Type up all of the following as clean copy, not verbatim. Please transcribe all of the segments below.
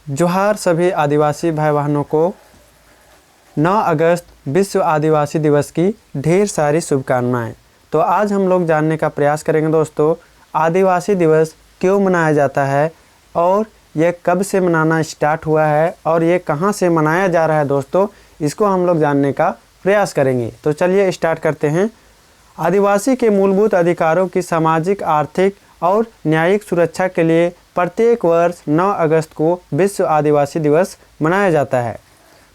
जोहार सभी आदिवासी भाई बहनों को 9 अगस्त विश्व आदिवासी दिवस की ढेर सारी शुभकामनाएं। तो आज हम लोग जानने का प्रयास करेंगे दोस्तों, आदिवासी दिवस क्यों मनाया जाता है और यह कब से मनाना स्टार्ट हुआ है और ये कहां से मनाया जा रहा है दोस्तों, इसको हम लोग जानने का प्रयास करेंगे। तो चलिए स्टार्ट करते हैं। आदिवासी के मूलभूत अधिकारों की सामाजिक, आर्थिक और न्यायिक सुरक्षा के लिए प्रत्येक वर्ष 9 अगस्त को विश्व आदिवासी दिवस मनाया जाता है।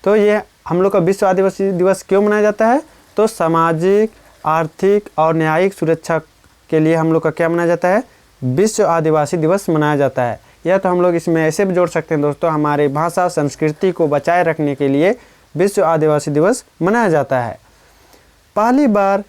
तो ये हम लोग का विश्व आदिवासी दिवस क्यों मनाया जाता है? तो सामाजिक, आर्थिक और न्यायिक सुरक्षा के लिए हम लोग का क्या मनाया जाता है? विश्व आदिवासी दिवस मनाया जाता है। या तो हम लोग इसमें ऐसे भी जोड़ सकते हैं दोस्तों, हमारी भाषा संस्कृति को बचाए रखने के लिए विश्व आदिवासी दिवस मनाया जाता है। पहली बार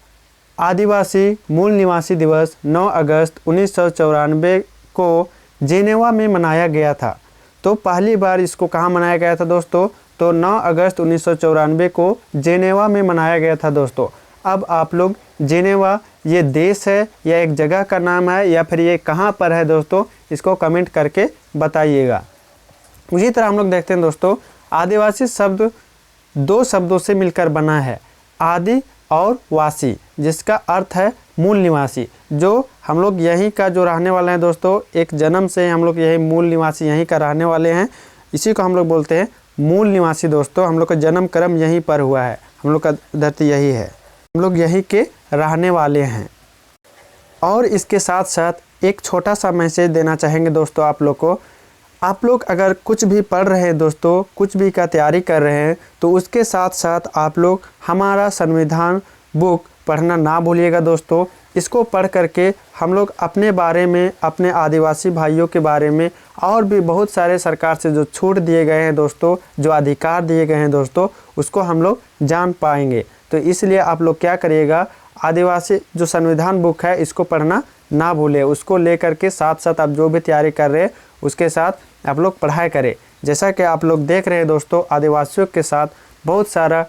आदिवासी मूल निवासी दिवस 9 अगस्त 1994 को जेनेवा में मनाया गया था। तो पहली बार इसको कहाँ मनाया गया था दोस्तों? तो 9 अगस्त 1994 को जेनेवा में मनाया गया था दोस्तों। अब आप लोग जेनेवा ये देश है या एक जगह का नाम है या फिर ये कहाँ पर है दोस्तों, इसको कमेंट करके बताइएगा। उसी तरह हम लोग देखते हैं दोस्तों, आदिवासी शब्द 2 शब्दों से मिलकर बना है, आदि और वासी, जिसका अर्थ है मूल निवासी। जो हम लोग यहीं का जो रहने वाले हैं दोस्तों, एक जन्म से हम लोग यही मूल निवासी यहीं का रहने वाले हैं, इसी को हम लोग बोलते हैं मूल निवासी दोस्तों। हम लोग का जन्म कर्म यहीं पर हुआ है, हम लोग का धरती यही है, हम लोग यहीं के रहने वाले हैं। और इसके साथ साथ एक छोटा सा मैसेज देना चाहेंगे दोस्तों आप लोग को। आप लोग अगर कुछ भी पढ़ रहे हैं दोस्तों, कुछ भी का तैयारी कर रहे हैं, तो उसके साथ साथ आप लोग हमारा संविधान बुक पढ़ना ना भूलिएगा दोस्तों। इसको पढ़ करके हम लोग अपने बारे में, अपने आदिवासी भाइयों के बारे में और भी बहुत सारे सरकार से जो छूट दिए गए हैं दोस्तों, जो अधिकार दिए गए हैं दोस्तों, उसको हम लोग जान पाएंगे। तो इसलिए आप लोग क्या करिएगा, आदिवासी जो संविधान बुक है इसको पढ़ना ना भूलें। उसको लेकर के साथ साथ आप जो भी तैयारी कर रहे हैं उसके साथ आप लोग पढ़ाई करें। जैसा कि आप लोग देख रहे हैं दोस्तों, आदिवासियों के साथ बहुत सारा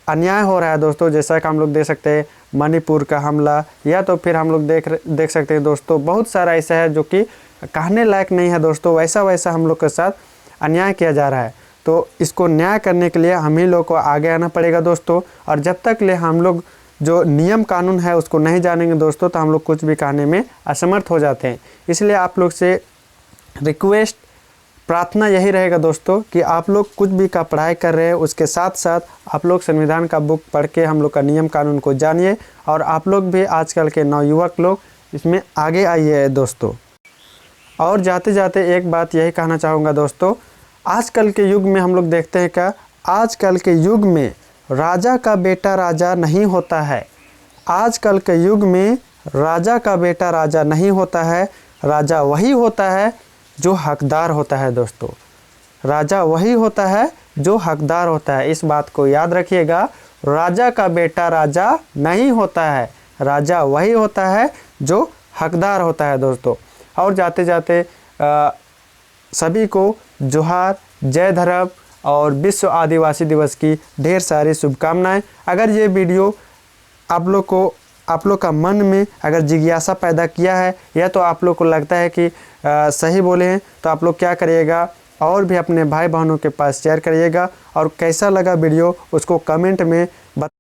अन्याय हो रहा है दोस्तों। जैसा कि हम लोग देख सकते हैं मणिपुर का हमला, या तो फिर हम लोग देख सकते हैं दोस्तों, बहुत सारा ऐसा है जो कि कहने लायक नहीं है दोस्तों। वैसा हम लोग के साथ अन्याय किया जा रहा है। तो इसको न्याय करने के लिए हम ही लोग को आगे आना पड़ेगा दोस्तों। और जब तक ले हम लोग जो नियम कानून है उसको नहीं जानेंगे दोस्तों, तो हम लोग कुछ भी कहने में असमर्थ हो जाते हैं। इसलिए आप लोग से रिक्वेस्ट, प्रार्थना यही रहेगा दोस्तों कि आप लोग कुछ भी का पढ़ाई कर रहे हैं उसके साथ साथ आप लोग संविधान का बुक पढ़ के हम लोग का नियम कानून को जानिए। और आप लोग भी आजकल के नवयुवक लोग इसमें आगे आइए दोस्तों। और जाते जाते एक बात यही कहना चाहूँगा दोस्तों, आजकल के युग में हम लोग देखते हैं क्या, आजकल के युग में राजा का बेटा राजा नहीं होता है। आजकल के युग में राजा का बेटा राजा नहीं होता है। राजा वही होता है जो हकदार होता है दोस्तों। राजा वही होता है जो हकदार होता है। इस बात को याद रखिएगा, राजा का बेटा राजा नहीं होता है, राजा वही होता है जो हकदार होता है दोस्तों। और जाते जाते सभी को जोहार, जय धरम और विश्व आदिवासी दिवस की ढेर सारी शुभकामनाएं। अगर ये वीडियो आप लोग का मन में अगर जिज्ञासा पैदा किया है या तो आप लोग को लगता है कि सही बोले हैं, तो आप लोग क्या करिएगा, और भी अपने भाई बहनों के पास शेयर करिएगा। और कैसा लगा वीडियो उसको कमेंट में